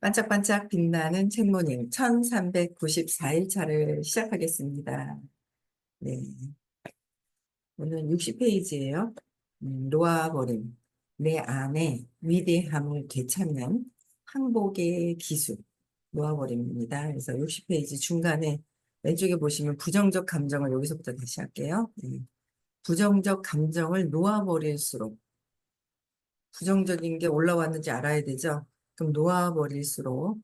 반짝반짝 빛나는 책모닝 1394일 차를 시작하겠습니다. 네, 오늘 60페이지예요. 놓아버림, 내 안에 위대함을 되찾는 항복의 기술, 놓아버림입니다. 그래서 60페이지 중간에 왼쪽에 보시면 부정적 감정을 여기서부터 다시 할게요. 부정적 감정을 놓아버릴수록 부정적인 게 올라왔는지 알아야 되죠. 그럼 놓아버릴수록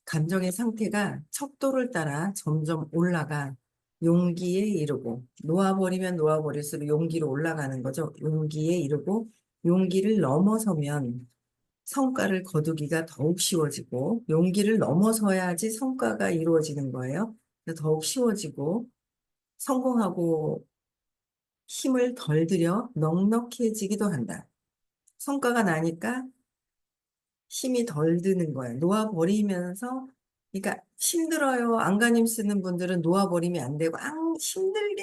감정의 상태가 척도를 따라 점점 올라가 용기에 이르고 놓아버리면 놓아버릴수록 용기로 올라가는 거죠. 용기에 이르고 용기를 넘어서면 성과를 거두기가 더욱 쉬워지고 용기를 넘어서야지 성과가 이루어지는 거예요. 그래서 더욱 쉬워지고 성공하고 힘을 덜 들여 넉넉해지기도 한다. 성과가 나니까 힘이 덜 드는 거예요. 놓아버리면서, 그러니까 힘들어요. 안간힘 쓰는 분들은 놓아버리면 안 되고,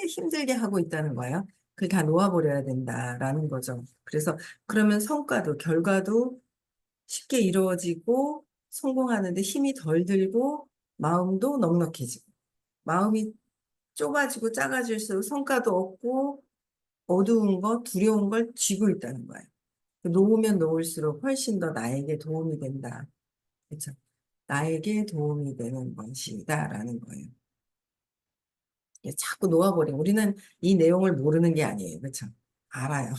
힘들게 하고 있다는 거예요. 그걸 다 놓아버려야 된다라는 거죠. 그래서 그러면 성과도, 결과도 쉽게 이루어지고, 성공하는데 힘이 덜 들고, 마음도 넉넉해지고, 마음이 좁아지고 작아질수록 성과도 없고, 어두운 거, 두려운 걸 쥐고 있다는 거예요. 놓으면 놓을수록 훨씬 더 나에게 도움이 된다. 그렇죠? 나에게 도움이 되는 것이다라는 거예요. 자꾸 놓아버리고 우리는 이 내용을 모르는 게 아니에요. 그렇죠? 알아요.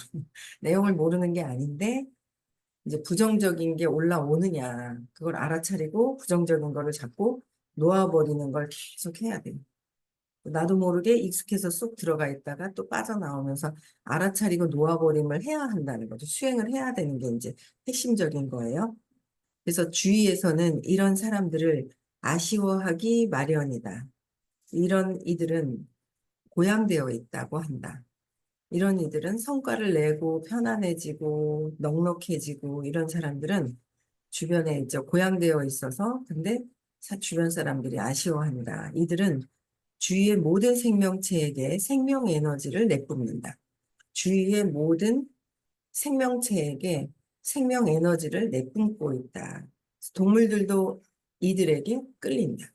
내용을 모르는 게 아닌데 이제 부정적인 게 올라오느냐 그걸 알아차리고 부정적인 거를 자꾸 놓아버리는 걸 계속 해야 돼요. 나도 모르게 익숙해서 쏙 들어가 있다가 또 빠져나오면서 알아차리고 놓아버림을 해야 한다는 거죠. 수행을 해야 되는 게 이제 핵심적인 거예요. 그래서 주위에서는 이런 사람들을 아쉬워하기 마련이다. 이런 이들은 고양되어 있다고 한다. 이런 이들은 성과를 내고 편안해지고 넉넉해지고 이런 사람들은 주변에 이제 고양되어 있어서 근데 주변 사람들이 아쉬워한다. 이들은 주위의 모든 생명체에게 생명 에너지를 내뿜는다. 주위의 모든 생명체에게 생명 에너지를 내뿜고 있다. 동물들도 이들에게 끌린다.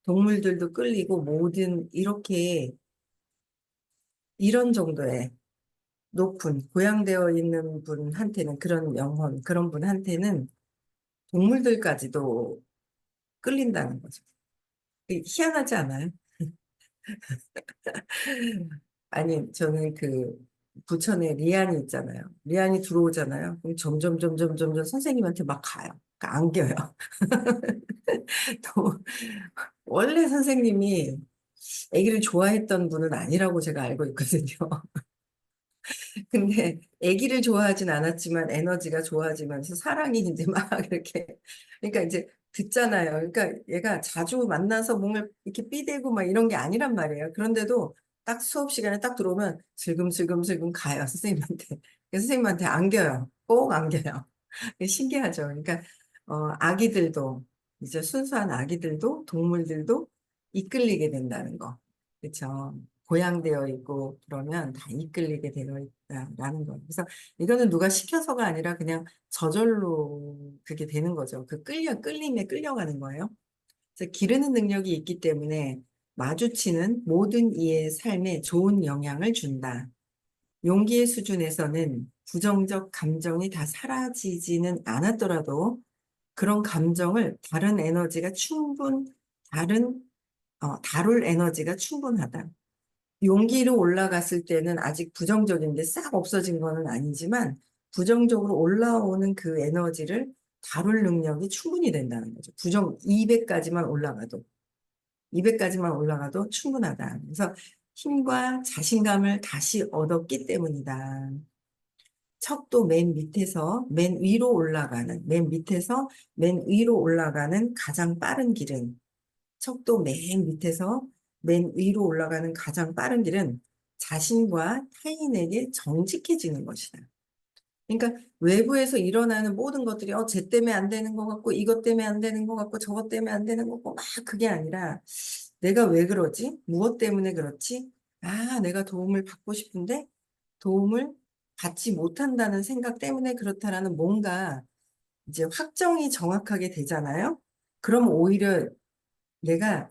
동물들도 끌리고 모든 이렇게 이런 정도의 높은 고양되어 있는 분한테는 그런 영혼, 그런 분한테는 동물들까지도 끌린다는 거죠. 희한하지 않아요? 아니, 저는 그 부천에 리안이 있잖아요. 리안이 들어오잖아요. 그럼 점점 선생님한테 막 가요. 그러니까 안겨요. 또 원래 선생님이 아기를 좋아했던 분은 아니라고 제가 알고 있거든요. 근데 아기를 좋아하진 않았지만 에너지가 좋아지면서 사랑이 이제 막 이렇게 그러니까 이제 듣잖아요. 그러니까 얘가 자주 만나서 뭔가 이렇게 삐대고 막 이런 게 아니란 말이에요. 그런데도 딱 수업 시간에 딱 들어오면 슬금슬금 가요 선생님한테. 그래서 선생님한테 안겨요. 꼭 안겨요. 신기하죠. 그러니까 아기들도 이제 순수한 아기들도 동물들도 이끌리게 된다는 거. 그렇죠. 고양되어 있고 그러면 다 이끌리게 되어 있다라는 거. 그래서 이거는 누가 시켜서가 아니라 그냥 저절로 그게 되는 거죠. 그 끌림에 끌려가는 거예요. 그래서 기르는 능력이 있기 때문에 마주치는 모든 이의 삶에 좋은 영향을 준다. 용기의 수준에서는 부정적 감정이 다 사라지지는 않았더라도 그런 감정을 다른 다룰 에너지가 충분하다. 용기로 올라갔을 때는 아직 부정적인데 싹 없어진 거는 아니지만 부정적으로 올라오는 그 에너지를 다룰 능력이 충분히 된다는 거죠. 200까지만 올라가도 충분하다. 그래서 힘과 자신감을 다시 얻었기 때문이다. 척도 맨 밑에서 맨 위로 올라가는 가장 빠른 길은 척도 맨 밑에서 맨 위로 올라가는 가장 빠른 길은 자신과 타인에게 정직해지는 것이다. 그러니까 외부에서 일어나는 모든 것들이 쟤 때문에 안 되는 것 같고 이것 때문에 안 되는 것 같고 저것 때문에 안 되는 것 같고 막 그게 아니라 내가 왜 그러지? 무엇 때문에 그렇지? 내가 도움을 받고 싶은데 도움을 받지 못한다는 생각 때문에 그렇다라는 뭔가 이제 확정이 정확하게 되잖아요. 그럼 오히려 내가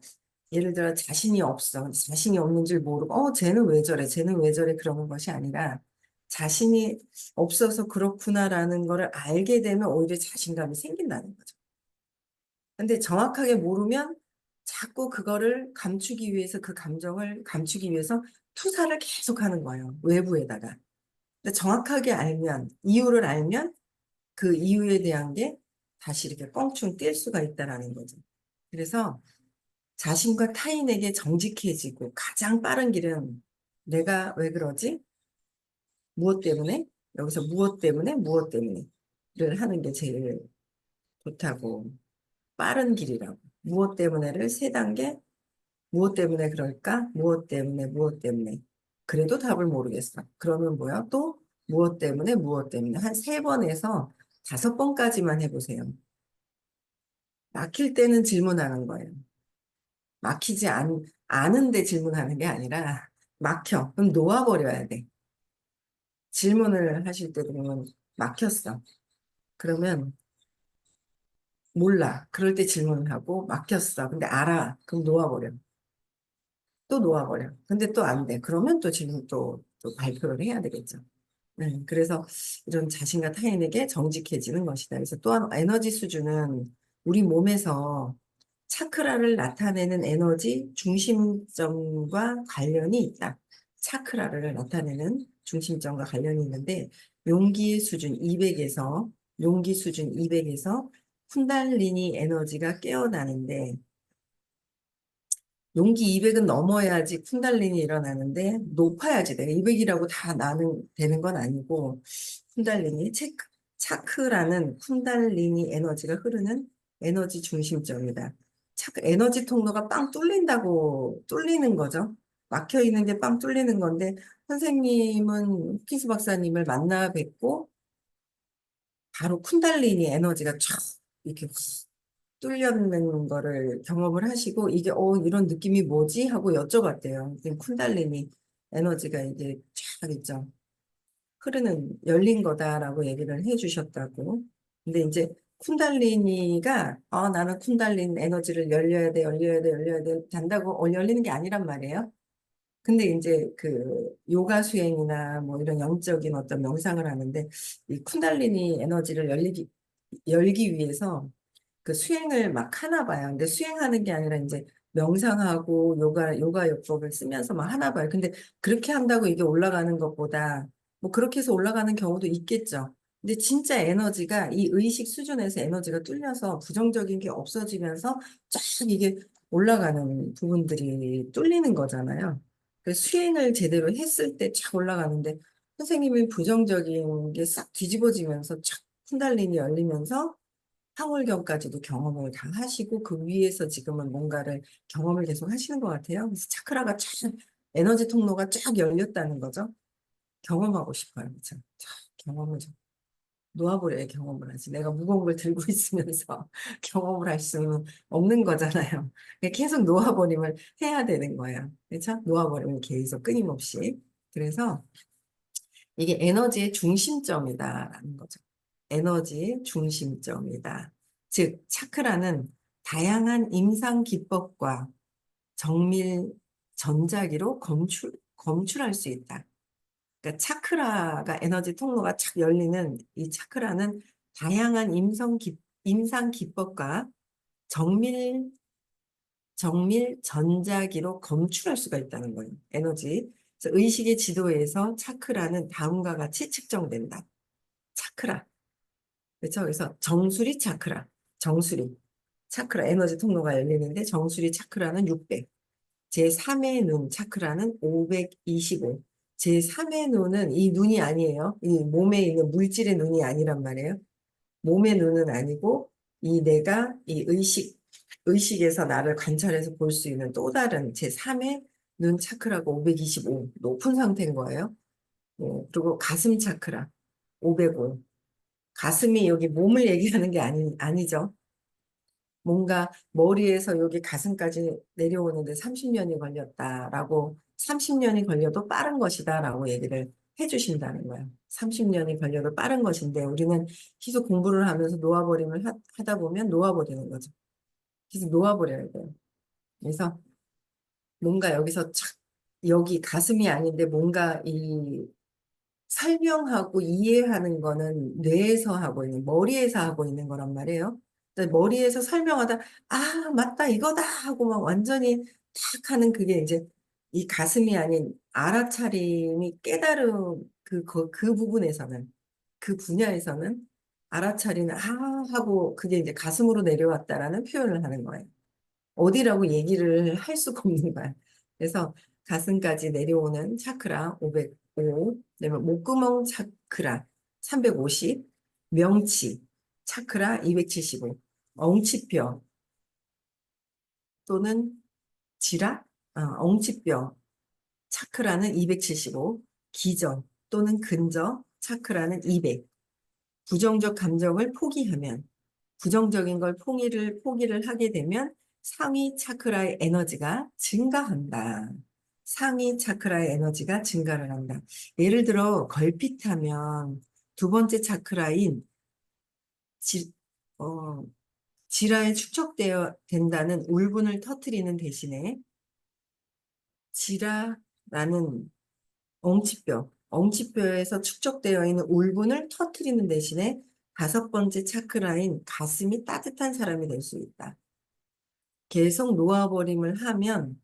예를 들어 자신이 없어. 자신이 없는 줄 모르고, 쟤는 왜 저래? 쟤는 왜 저래? 그러는 것이 아니라 자신이 없어서 그렇구나라는 거를 알게 되면 오히려 자신감이 생긴다는 거죠. 근데 정확하게 모르면 자꾸 그거를 감추기 위해서 그 감정을 감추기 위해서 투사를 계속 하는 거예요. 외부에다가. 근데 정확하게 알면, 이유를 알면 그 이유에 대한 게 다시 이렇게 껑충 뛸 수가 있다라는 거죠. 그래서 자신과 타인에게 정직해지고 가장 빠른 길은 내가 왜 그러지? 무엇 때문에? 여기서 무엇 때문에? 무엇 때문에?를 하는 게 제일 좋다고. 빠른 길이라고. 무엇 때문에를 세 단계? 무엇 때문에 그럴까? 무엇 때문에? 무엇 때문에? 그래도 답을 모르겠어. 그러면 뭐야? 또 무엇 때문에? 무엇 때문에? 한 세 번에서 다섯 번까지만 해보세요. 막힐 때는 질문하는 거예요. 않은데 질문하는 게 아니라 막혀. 그럼 놓아버려야 돼. 질문을 하실 때 그러면 막혔어. 그러면 몰라. 그럴 때 질문을 하고 막혔어. 근데 알아. 그럼 놓아버려. 또 놓아버려. 근데 또 안 돼. 그러면 또 질문 또 발표를 해야 되겠죠. 그래서 이런 자신과 타인에게 정직해지는 것이다. 그래서 또한 에너지 수준은 우리 몸에서 차크라를 나타내는 에너지 중심점과 관련이 있다. 차크라를 나타내는 중심점과 관련이 있는데 용기 수준 200에서 용기 수준 200에서 쿤달리니 에너지가 깨어나는데 용기 200은 넘어야지 쿤달린이 일어나는데 높아야지 내가 200이라고 다 나는 되는 건 아니고 쿤달린이 차크라는 쿤달린이 에너지가 흐르는 에너지 중심점이다. 차크 에너지 통로가 빵 뚫린다고 뚫리는 거죠. 막혀 있는 게 빵 뚫리는 건데 선생님은 호키스 박사님을 만나 뵙고 바로 쿤달리니 에너지가 촥 이렇게 뚫려는 거를 경험을 하시고 이게 이런 느낌이 뭐지 하고 여쭤봤대요. 이게 쿤달리니 에너지가 이게 쫙 있죠. 흐르는 열린 거다라고 얘기를 해주셨다고. 근데 이제 쿤달리니가 나는 쿤달린 에너지를 열려야 돼, 열려야 돼, 열려야 돼 단다고 열리는 게 아니란 말이에요. 근데 이제 그 요가 수행이나 뭐 이런 영적인 어떤 명상을 하는데 이 쿤달리니 에너지를 열기 위해서 그 수행을 막 하나 봐요. 근데 수행하는 게 아니라 이제 명상하고 요가 요법을 쓰면서 막 하나 봐요. 근데 그렇게 한다고 이게 올라가는 것보다 뭐 그렇게 해서 올라가는 경우도 있겠죠. 근데 진짜 에너지가 이 의식 수준에서 에너지가 뚫려서 부정적인 게 없어지면서 쫙 이게 올라가는 부분들이 뚫리는 거잖아요. 그 수행을 제대로 했을 때 쫙 올라가는데 선생님이 부정적인 게 싹 뒤집어지면서 쫙 쿤달린이 열리면서 하월경까지도 경험을 다 하시고 그 위에서 지금은 뭔가를 경험을 계속 하시는 것 같아요. 그래서 차크라가 쫙 에너지 통로가 쫙 열렸다는 거죠. 경험하고 싶어요. 그죠? 쫙 경험을 좀 놓아버려야 경험을 하지. 내가 무거운 걸 들고 있으면서 경험을 할 수는 없는 거잖아요. 계속 놓아버림을 해야 되는 거예요. 그렇죠? 놓아버리면 계속 끊임없이. 그래서 이게 에너지의 중심점이다라는 거죠. 에너지의 중심점이다. 즉, 차크라는 다양한 임상 기법과 정밀 전자기로 검출할 수 있다. 그러니까 차크라가 에너지 통로가 착 열리는 이 차크라는 다양한 임상 기법과 정밀 전자기로 검출할 수가 있다는 거예요. 에너지. 그래서 의식의 지도에서 차크라는 다음과 같이 측정된다. 차크라. 그렇죠? 그래서 정수리 차크라. 정수리. 차크라 에너지 통로가 열리는데 정수리 차크라는 600. 제3의 눈 차크라는 525. 제3의 눈은 이 눈이 아니에요. 이 몸에 있는 물질의 눈이 아니란 말이에요. 몸의 눈은 아니고 이 내가 이 의식에서 나를 관찰해서 볼 수 있는 또 다른 제3의 눈 차크라가 525 높은 상태인 거예요. 그리고 가슴 차크라 505. 가슴이 여기 몸을 얘기하는 게 아니죠. 뭔가 머리에서 여기 가슴까지 내려오는데 30년이 걸렸다라고 30년이 걸려도 빠른 것이다라고 얘기를 해주신다는 거예요. 30년이 걸려도 빠른 것인데 우리는 계속 공부를 하면서 놓아버림을 하다 보면 놓아버리는 거죠. 계속 놓아버려야 돼요. 그래서 뭔가 여기서 착, 여기 가슴이 아닌데 뭔가 이 설명하고 이해하는 거는 뇌에서 하고 있는, 머리에서 하고 있는 거란 말이에요. 근데 머리에서 설명하다, 아, 맞다, 이거다 하고 막 완전히 탁 하는 그게 이제 이 가슴이 아닌 알아차림이 깨달음 그 부분에서는, 그 분야에서는 알아차리는, 아, 하고 그게 이제 가슴으로 내려왔다라는 표현을 하는 거예요. 어디라고 얘기를 할 수가 없는 거야. 그래서 가슴까지 내려오는 차크라 505, 그다음에 목구멍 차크라 350, 명치 차크라 275, 엉치뼈 또는 지라, 엉치뼈 차크라는 275, 기저 또는 근저 차크라는 200. 부정적 감정을 포기하면, 부정적인 걸 포기를 하게 되면 상위 차크라의 에너지가 증가한다. 상위 차크라의 에너지가 증가를 한다. 예를 들어 걸핏하면 두 번째 차크라인 지, 어, 지라에 축적되어 된다는 울분을 터뜨리는 대신에 지라라는 엉치뼈에서 축적되어 있는 울분을 터뜨리는 대신에 다섯 번째 차크라인 가슴이 따뜻한 사람이 될 수 있다. 계속 놓아버림을 하면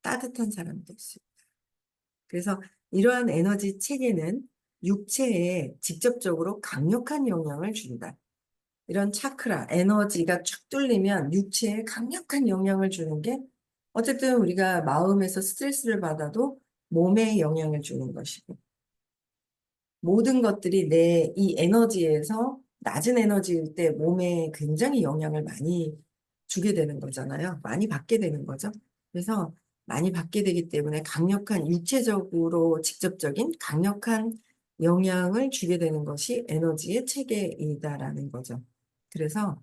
따뜻한 사람이 될 수 있다. 그래서 이러한 에너지 체계는 육체에 직접적으로 강력한 영향을 준다. 이런 차크라, 에너지가 쭉 뚫리면 육체에 강력한 영향을 주는 게 어쨌든 우리가 마음에서 스트레스를 받아도 몸에 영향을 주는 것이고 모든 것들이 내 이 에너지에서 낮은 에너지일 때 몸에 굉장히 영향을 많이 주게 되는 거잖아요. 많이 받게 되는 거죠. 그래서 많이 받게 되기 때문에 강력한 육체적으로 직접적인 강력한 영향을 주게 되는 것이 에너지의 체계이다라는 거죠. 그래서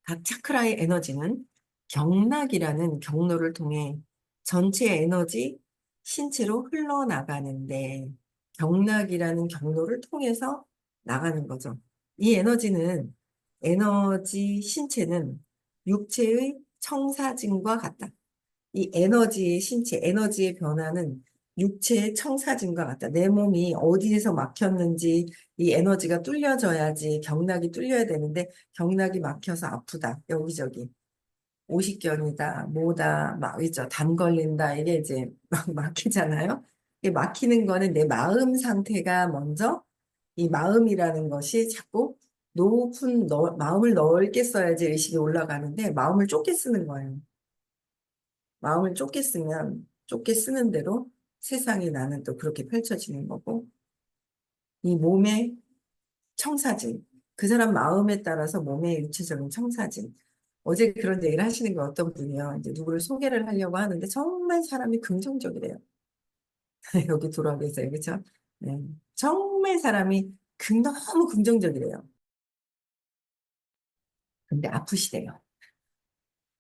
각 차크라의 에너지는 경락이라는 경로를 통해 전체 에너지 신체로 흘러나가는데 경락이라는 경로를 통해서 나가는 거죠. 이 에너지 신체는 육체의 청사진과 같다. 이 에너지의 신체, 에너지의 변화는 육체의 청사진과 같다. 내 몸이 어디에서 막혔는지 이 에너지가 뚫려져야지 경락이 뚫려야 되는데 경락이 막혀서 아프다. 여기저기. 오십견이다, 뭐다, 막 있죠. 담 걸린다. 이게 이제 막 막히잖아요. 이게 막히는 거는 내 마음 상태가 먼저 이 마음이라는 것이 자꾸 마음을 넓게 써야지 의식이 올라가는데 마음을 좁게 쓰는 거예요. 마음을 좁게 쓰면 좁게 쓰는 대로 세상이 나는 또 그렇게 펼쳐지는 거고 이 몸의 청사진 그 사람 마음에 따라서 몸의 육체적인 청사진 어제 그런 얘기를 하시는 게 어떤 분이요 이제 누구를 소개를 하려고 하는데 정말 사람이 긍정적이래요. 여기 돌아와 계세요 그렇죠? 네. 정말 사람이 너무 긍정적이래요. 근데 아프시대요.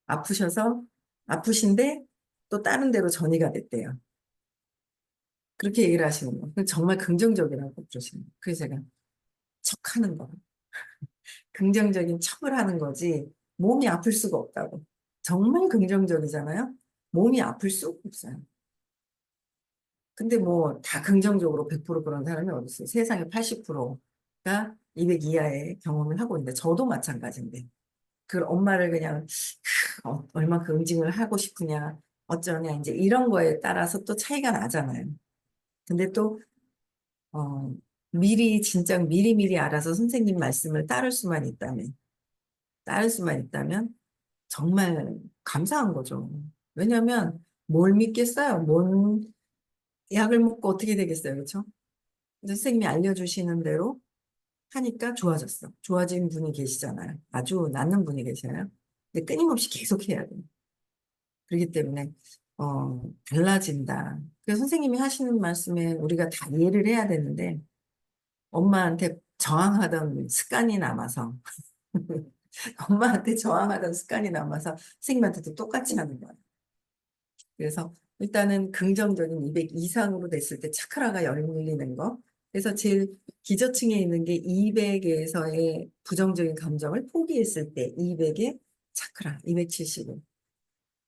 아프셔서 아프신데 또 다른 데로 전이가 됐대요. 그렇게 얘기를 하시는 거. 정말 긍정적이라고 그러시는 거. 그래서 제가 척하는 거. 긍정적인 척을 하는 거지 몸이 아플 수가 없다고. 정말 긍정적이잖아요. 몸이 아플 수가 없어요. 근데 뭐 다 긍정적으로 100% 그런 사람이 어디 있어요. 세상에 80%가 200 이하의 경험을 하고 있는데 저도 마찬가지인데 그 엄마를 그냥 얼마큼 응징을 하고 싶으냐 어쩌냐 이제 이런 거에 따라서 또 차이가 나잖아요. 근데 또 미리 진짜 미리미리 알아서 선생님 말씀을 따를 수만 있다면 정말 감사한 거죠. 왜냐하면 뭘 믿겠어요? 뭔 약을 먹고 어떻게 되겠어요, 그렇죠? 선생님이 알려주시는 대로 하니까 좋아졌어. 좋아진 분이 계시잖아요. 아주 낫는 분이 계시나요? 근데 끊임없이 계속 해야 돼요. 그렇기 때문에 달라진다. 그래서 선생님이 하시는 말씀에 우리가 다 이해를 해야 되는데 엄마한테 저항하던 습관이 남아서 엄마한테 저항하던 습관이 남아서 선생님한테도 똑같이 하는 거예요. 그래서 일단은 긍정적인 200 이상으로 됐을 때 차크라가 열리는 거. 그래서 제일 기저층에 있는 게 200에서의 부정적인 감정을 포기했을 때 200의 차크라 275.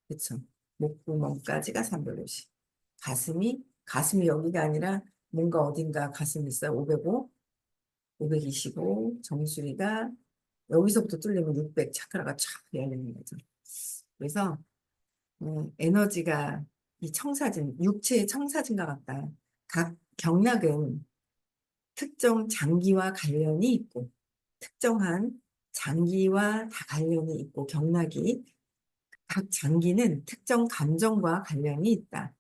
그쵸. 목구멍까지가 350. 가슴이 여기가 아니라 뭔가 어딘가 가슴이 있어요. 505, 525. 정수리가 여기서부터 뚫리면 600 차크라가 쫙 열리는 거죠. 그래서 에너지가 이 청사진, 육체의 청사진과 같다. 각 경락은 특정 장기와 관련이 있고, 특정한 장기와 다 관련이 있고, 경락이, 각 장기는 특정 감정과 관련이 있다.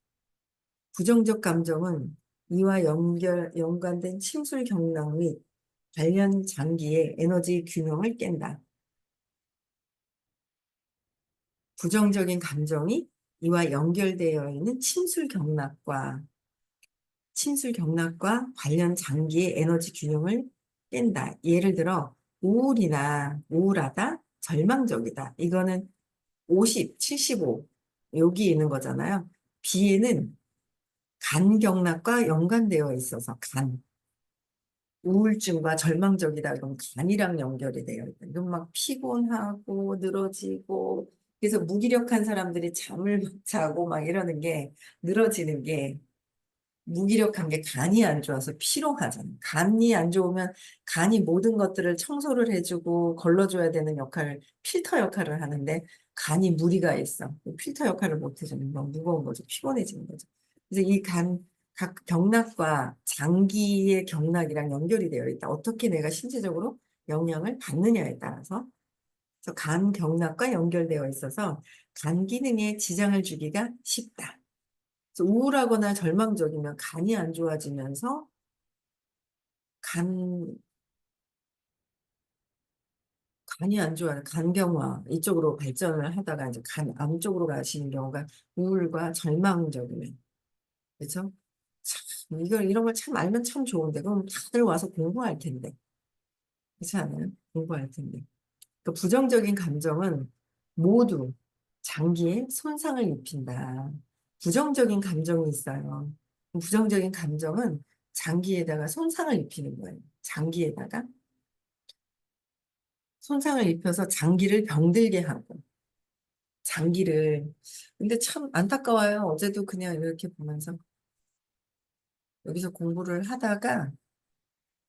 부정적 감정은 이와 연관된 침술 경락 및 관련 장기의 에너지 균형을 깬다. 부정적인 감정이 이와 연결되어 있는 침술 경락과 관련 장기의 에너지 균형을 깬다. 예를 들어 우울하다, 절망적이다. 이거는 50, 75 여기 있는 거잖아요. 비에는 간 경락과 연관되어 있어서 우울증과 절망적이다. 그럼 간이랑 연결이 되어 있다. 이건 막 피곤하고 늘어지고 그래서 무기력한 사람들이 잠을 못 자고 막 이러는 게 늘어지는 게 무기력한 게 간이 안 좋아서 피로하잖아. 간이 안 좋으면 간이 모든 것들을 청소를 해주고 걸러줘야 되는 필터 역할을 하는데 간이 무리가 있어. 필터 역할을 못 해주는 건 무거운 거죠. 피곤해지는 거죠. 그래서 각 경락과 장기의 경락이랑 연결이 되어 있다. 어떻게 내가 신체적으로 영향을 받느냐에 따라서. 그래서 간 경락과 연결되어 있어서 간 기능에 지장을 주기가 쉽다. 그래서 우울하거나 절망적이면 간이 안 좋아지면서 간, 간이 안 좋아요. 간경화 이쪽으로 발전을 하다가 이제 간 암 쪽으로 가시는 경우가 우울과 절망적이면 그렇죠? 참 이런 걸 참 알면 참 좋은데 그럼 다들 와서 공부할 텐데 그렇지 않아요? 공부할 텐데 그 부정적인 감정은 모두 장기에 손상을 입힌다. 부정적인 감정이 있어요. 부정적인 감정은 장기에다가 손상을 입히는 거예요. 장기에다가 손상을 입혀서 장기를 병들게 하고 장기를 근데 참 안타까워요. 어제도 그냥 이렇게 보면서 여기서 공부를 하다가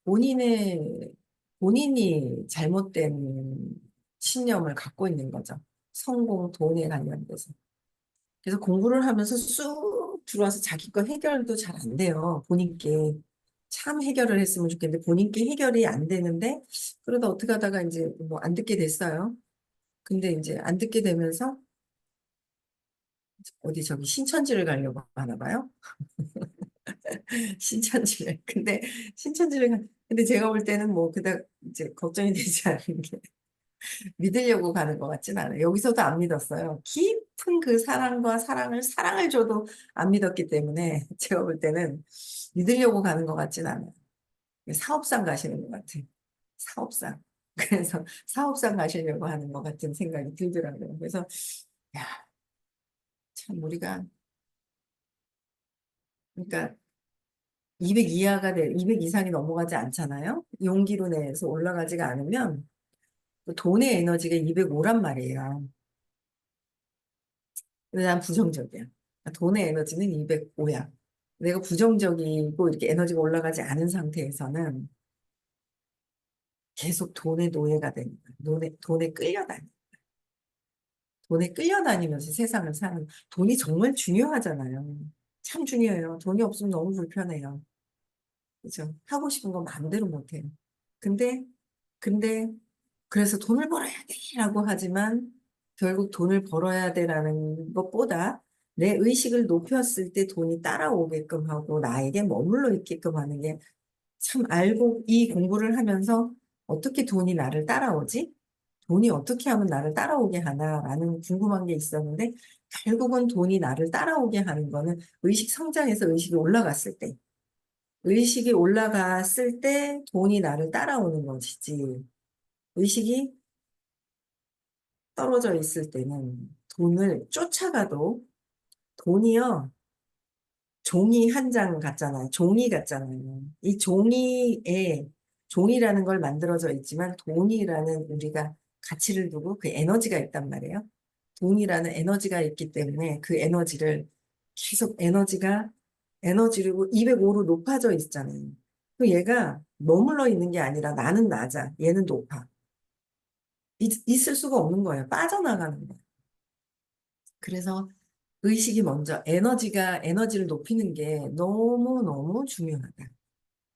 본인의 본인이 잘못된 신념을 갖고 있는 거죠. 성공, 돈에 관련돼서. 그래서 공부를 하면서 쑥 들어와서 자기 거 해결도 잘 안 돼요. 본인께. 참 해결을 했으면 좋겠는데 본인께 해결이 안 되는데 그러다 어떻게 하다가 이제 뭐 안 듣게 됐어요. 근데 이제 안 듣게 되면서 어디 저기 신천지를 가려고 하나 봐요. 신천지를. 근데 제가 볼 때는 뭐 그닥 이제 걱정이 되지 않은 게 믿으려고 가는 것 같진 않아요. 여기서도 안 믿었어요. 깊은 그 사랑을 줘도 안 믿었기 때문에 제가 볼 때는 믿으려고 가는 것 같진 않아요. 사업상 가시는 것 같아요. 사업상. 그래서 사업상 가시려고 하는 것 같은 생각이 들더라고요. 그래서, 야, 참, 그러니까 200 이상이 넘어가지 않잖아요? 용기로 내서 올라가지가 않으면 그 돈의 에너지가 205란 말이에요. 근데 난 부정적이야. 돈의 에너지는 205야. 내가 부정적이고 이렇게 에너지가 올라가지 않은 상태에서는 계속 돈의 노예가 되는 거야. 돈에 끌려다니면서 세상을 사는, 돈이 정말 중요하잖아요. 참 중요해요. 돈이 없으면 너무 불편해요. 그죠? 하고 싶은 거 마음대로 못해요. 근데, 근데, 그래서 돈을 벌어야 돼라고 하지만 결국 돈을 벌어야 돼라는 것보다 내 의식을 높였을 때 돈이 따라오게끔 하고 나에게 머물러 있게끔 하는 게 참 알고 이 공부를 하면서 어떻게 돈이 나를 따라오지? 돈이 어떻게 하면 나를 따라오게 하나라는 궁금한 게 있었는데 결국은 돈이 나를 따라오게 하는 거는 의식 성장해서 의식이 올라갔을 때 돈이 나를 따라오는 것이지 의식이 떨어져 있을 때는 돈을 쫓아가도 돈이요. 종이 한 장 같잖아요. 종이 같잖아요. 이 종이라는 걸 만들어져 있지만 돈이라는 우리가 가치를 두고 그 에너지가 있단 말이에요. 돈이라는 에너지가 있기 때문에 그 에너지를 계속 에너지로 205로 높아져 있잖아요. 그 얘가 머물러 있는 게 아니라 나는 낮아. 얘는 높아. 있을 수가 없는 거예요. 빠져나가는 거예요. 그래서 의식이 먼저 에너지를 높이는 게 너무너무 중요하다.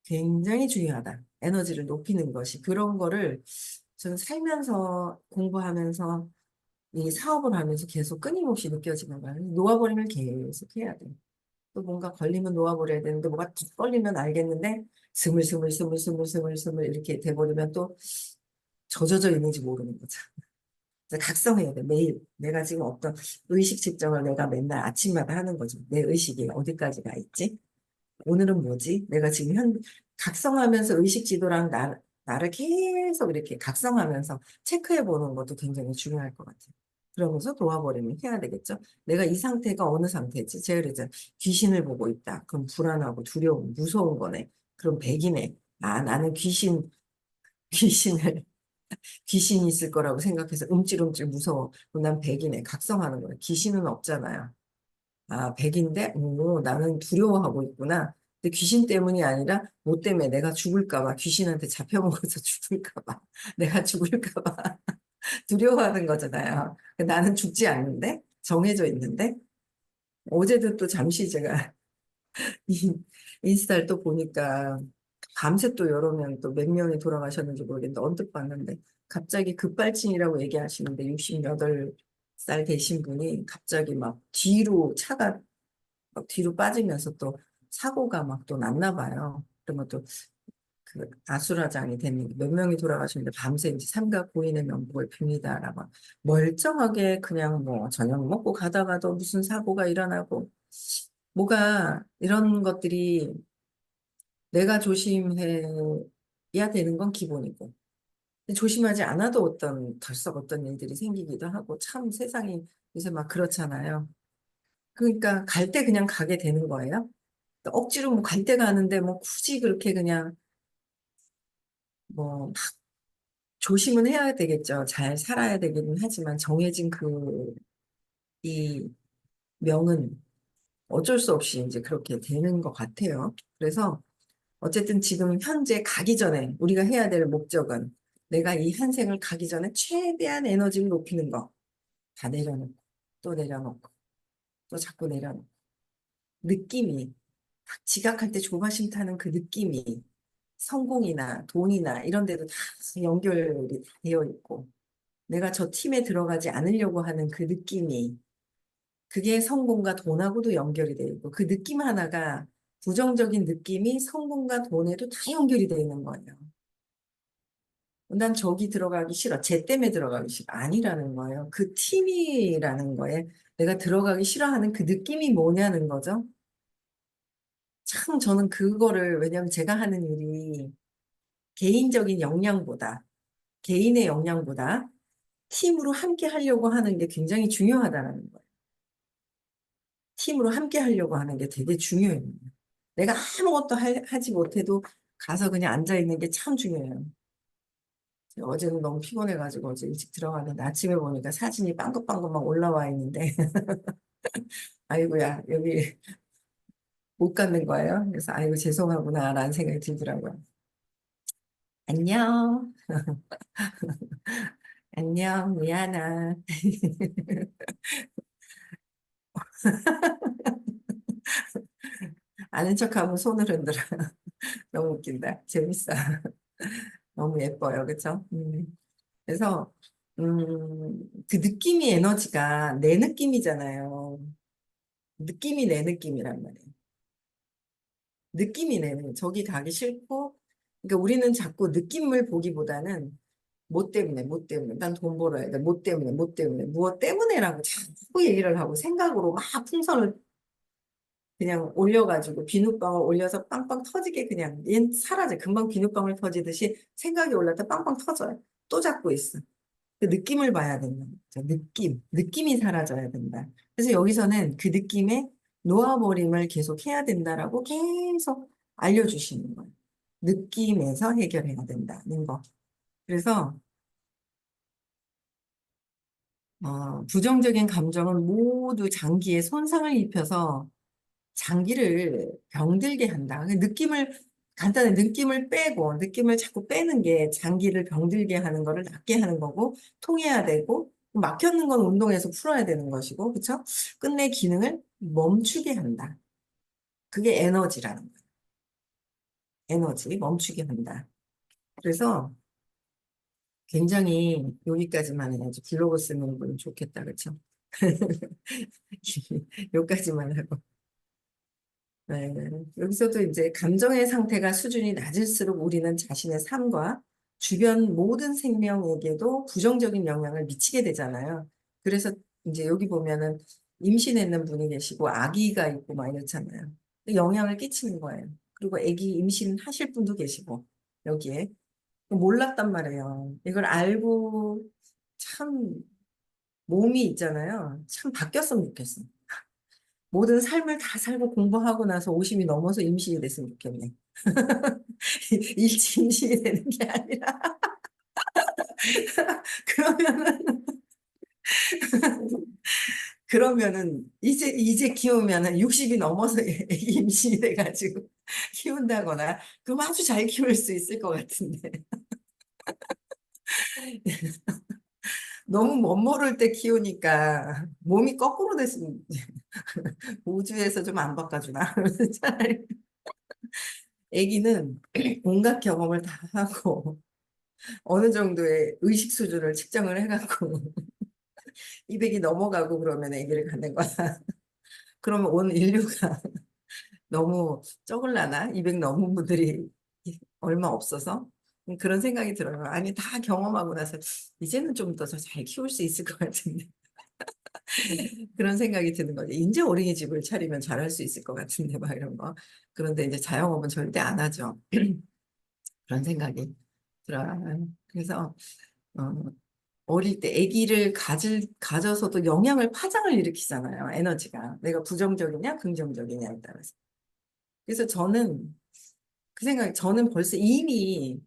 굉장히 중요하다. 에너지를 높이는 것이. 그런 거를 저는 살면서 공부하면서 이 사업을 하면서 계속 끊임없이 느껴지는 거예요. 놓아버리면 계속 해야 돼. 또 뭔가 걸리면 놓아버려야 되는데 뭐가 툭 걸리면 알겠는데 스물스물스물스물스물스물 이렇게 돼버리면 또 젖어져 있는지 모르는 거죠. 그래서 각성해야 돼. 매일 내가 지금 어떤 의식 측정을 내가 맨날 아침마다 하는 거죠. 내 의식이 어디까지 가 있지? 오늘은 뭐지? 내가 지금 각성하면서 의식 지도랑 나를 계속 이렇게 각성하면서 체크해 보는 것도 굉장히 중요할 것 같아요. 그러면서 놓아버리면 해야 되겠죠. 내가 이 상태가 어느 상태지? 제가 그랬잖아요. 귀신을 보고 있다. 그럼 불안하고 두려움, 무서운 거네. 그럼 백이네. 아, 나는 귀신을 귀신이 있을 거라고 생각해서 움찔움찔 무서워. 그럼 난 백이네. 각성하는 거예요. 귀신은 없잖아요. 아, 백인데, 오, 나는 두려워하고 있구나. 근데 귀신 때문이 아니라, 뭐 때문에 내가 죽을까 봐, 귀신한테 잡혀먹어서 죽을까 봐, 내가 죽을까 봐 두려워하는 거잖아요. 나는 죽지 않는데? 정해져 있는데? 어제도 또 잠시 제가 인스타를 또 보니까, 밤새 또 여러 명 또 몇 명이 돌아가셨는지 모르겠는데, 언뜻 봤는데, 갑자기 급발진이라고 얘기하시는데, 68살 되신 분이 갑자기 막 뒤로 차가 막 뒤로 빠지면서 또 사고가 막 또 났나 봐요. 그러면 또 그 아수라장이 됐는데 몇 명이 돌아가시는데 밤새 이제 삼가 고인의 명복을 빕니다라고 멀쩡하게 그냥 뭐 저녁 먹고 가다가도 무슨 사고가 일어나고 뭐가 이런 것들이 내가 조심해야 되는 건 기본이고 근데 조심하지 않아도 덜썩 어떤 일들이 생기기도 하고 참 세상이 요새 막 그렇잖아요. 그러니까 갈 때 그냥 가게 되는 거예요. 억지로 뭐 갈 데가 아는데 뭐 굳이 그렇게 그냥 뭐 막 조심은 해야 되겠죠. 잘 살아야 되기는 하지만 정해진 이 명은 어쩔 수 없이 이제 그렇게 되는 것 같아요. 그래서 어쨌든 지금 현재 가기 전에 우리가 해야 될 목적은 내가 이 한 생을 가기 전에 최대한 에너지를 높이는 거. 다 내려놓고 또 내려놓고 또 자꾸 내려놓고 느낌이 지각할 때 조바심 타는 그 느낌이 성공이나 돈이나 이런 데도 다 연결이 되어 있고 내가 저 팀에 들어가지 않으려고 하는 그 느낌이 그게 성공과 돈하고도 연결이 되어 있고 그 느낌 하나가 부정적인 느낌이 성공과 돈에도 다 연결이 되어 있는 거예요. 난 저기 들어가기 싫어. 쟤 때문에 들어가기 싫어. 아니라는 거예요. 그 팀이라는 거에 내가 들어가기 싫어하는 그 느낌이 뭐냐는 거죠. 참 저는 그거를 왜냐하면 제가 하는 일이 개인적인 역량보다 개인의 역량보다 팀으로 함께 하려고 하는 게 굉장히 중요하다는 거예요. 팀으로 함께 하려고 하는 게 되게 중요해요. 내가 아무것도 하지 못해도 가서 그냥 앉아 있는 게 참 중요해요. 어제는 너무 피곤해가지고 어제 일찍 들어갔는데 아침에 보니까 사진이 빵긋빵긋 막 올라와 있는데 아이고야 여기 못 갖는 거예요. 그래서 아이고 죄송하구나라는 생각이 들더라고요. 안녕, 안녕, 미안하. 아는 척하면 손을 흔들어. 너무 웃긴다. 재밌어. 너무 예뻐요. 그쵸? 그래서, 그 느낌이 에너지가 내 느낌이잖아요. 느낌이 내 느낌이란 말이에요. 느낌이 저기 가기 싫고, 그러니까 우리는 자꾸 느낌을 보기보다는 뭐 때문에, 뭐 때문에, 난 돈 벌어야 돼, 뭐 때문에, 뭐 때문에, 무엇 때문에라고 자꾸 얘기를 하고 생각으로 막 풍선을 그냥 올려가지고 비눗방울 올려서 빵빵 터지게 그냥 사라져. 금방 비눗방울 터지듯이 생각이 올랐다 빵빵 터져요. 또 잡고 있어. 그 느낌을 봐야 된다. 느낌이 사라져야 된다. 그래서 여기서는 그 느낌에 놓아버림을 계속 해야 된다라고 계속 알려주시는 거예요. 느낌에서 해결해야 된다는 거. 그래서 부정적인 감정은 모두 장기에 손상을 입혀서 장기를 병들게 한다. 그 간단히 느낌을 빼고, 느낌을 자꾸 빼는 게 장기를 병들게 하는 거를 낫게 하는 거고, 통해야 되고, 막혔는 건 운동에서 풀어야 되는 것이고, 그쵸? 끝내 기능을 멈추게 한다. 그게 에너지라는 거예요. 에너지, 멈추게 한다. 그래서 굉장히 여기까지만 해야지 블로그 쓰는 분 좋겠다, 그쵸? 여기까지만 하고. 네. 여기서도 이제 감정의 상태가 수준이 낮을수록 우리는 자신의 삶과 주변 모든 생명에게도 부정적인 영향을 미치게 되잖아요. 그래서 이제 여기 보면은 임신했는 분이 계시고 아기가 있고 막 이렇잖아요. 영향을 끼치는 거예요. 그리고 아기 임신하실 분도 계시고 여기에 몰랐단 말이에요. 이걸 알고 참 몸이 있잖아요. 참 바뀌었으면 좋겠어. 모든 삶을 다 살고 공부하고 나서 50이 넘어서 임신이 됐으면 좋겠네. 일찍 임신이 되는 게 아니라. 그러면은, 그러면은, 이제 키우면은 60이 넘어서 애기 임신이 돼가지고 키운다거나, 그럼 아주 잘 키울 수 있을 것 같은데. 너무 멋모를 때 키우니까 몸이 거꾸로 됐으면 우주에서 좀 안 바꿔주나? 차라리 아기는 온갖 경험을 다 하고 어느 정도의 의식 수준을 측정을 해갖고 200이 넘어가고 그러면 아기를 갖는 거야. 그러면 온 인류가 너무 적을라나? 200 넘은 분들이 얼마 없어서? 그런 생각이 들어요. 아니, 다 경험하고 나서 이제는 좀 더 잘 키울 수 있을 것 같은데. 그런 생각이 드는 거죠. 이제 어린이집을 차리면 잘할 수 있을 것 같은데, 막 이런 거. 그런데 이제 자영업은 절대 안 하죠. 그런 생각이 들어요. 그래서, 어, 어릴 때 아기를 가져서도 영향을 파장을 일으키잖아요. 에너지가. 내가 부정적이냐, 긍정적이냐에 따라서. 그래서 저는 벌써 이미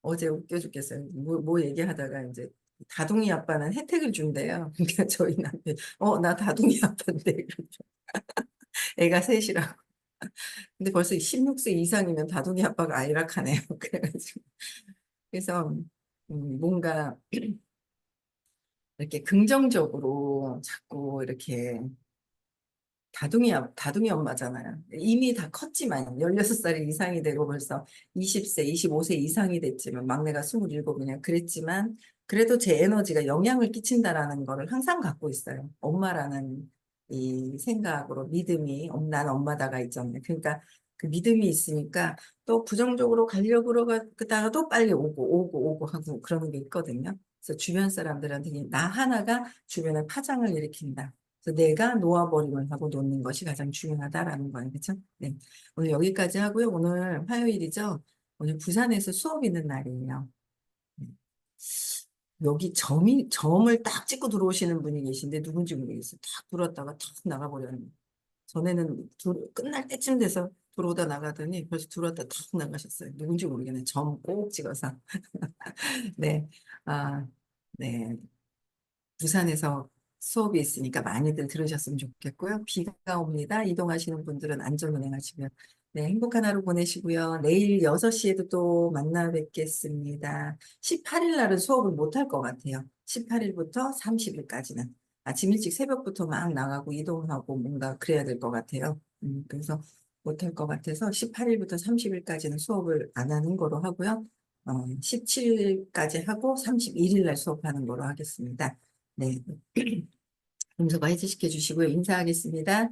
어제 웃겨 죽겠어요. 뭐 얘기하다가 이제 다둥이 아빠는 혜택을 준대요. 그러니까 저희 남편, 나 다둥이 아빠인데. 그러죠. 애가 셋이라고. 근데 벌써 16세 이상이면 다둥이 아빠가 아니라 하네요. 그래가지고. 그래서, 뭔가 이렇게 긍정적으로 자꾸 이렇게 다둥이 엄마잖아요. 이미 다 컸지만, 16살 이상이 되고 벌써 20세, 25세 이상이 됐지만, 막내가 27이냐 그랬지만, 그래도 제 에너지가 영향을 끼친다라는 거를 항상 갖고 있어요. 엄마라는 이 생각으로 믿음이, 난 엄마다가 있잖아요. 그러니까 그 믿음이 있으니까 또 부정적으로 가려고 그러다가 또 빨리 오고 하고 그러는 게 있거든요. 그래서 주변 사람들한테 나 하나가 주변에 파장을 일으킨다. 그래서 내가 놓아버림을 하고 놓는 것이 가장 중요하다라는 거예요. 그렇죠? 네. 오늘 여기까지 하고요. 오늘 화요일이죠. 오늘 부산에서 수업 있는 날이에요. 네. 여기 점을 딱 찍고 들어오시는 분이 계신데 누군지 모르겠어요. 딱 들어왔다가 탁 나가버렸는데. 전에는 끝날 때쯤 돼서 들어오다 나가더니 벌써 들어왔다 탁 나가셨어요. 누군지 모르겠네. 점 꼭 찍어서. 네. 아, 네. 부산에서 수업이 있으니까 많이들 들으셨으면 좋겠고요. 비가 옵니다. 이동하시는 분들은 안전 운행하시면 네, 행복한 하루 보내시고요. 내일 6시에도 또 만나 뵙겠습니다. 18일 날은 수업을 못 할 것 같아요. 18일부터 30일까지는. 아침 일찍 새벽부터 막 나가고 이동하고 뭔가 그래야 될 것 같아요. 그래서 못 할 것 같아서 18일부터 30일까지는 수업을 안 하는 거로 하고요. 17일까지 하고 31일 날 수업하는 거로 하겠습니다. 네. 음소거 해지시켜 주시고요. 인사하겠습니다.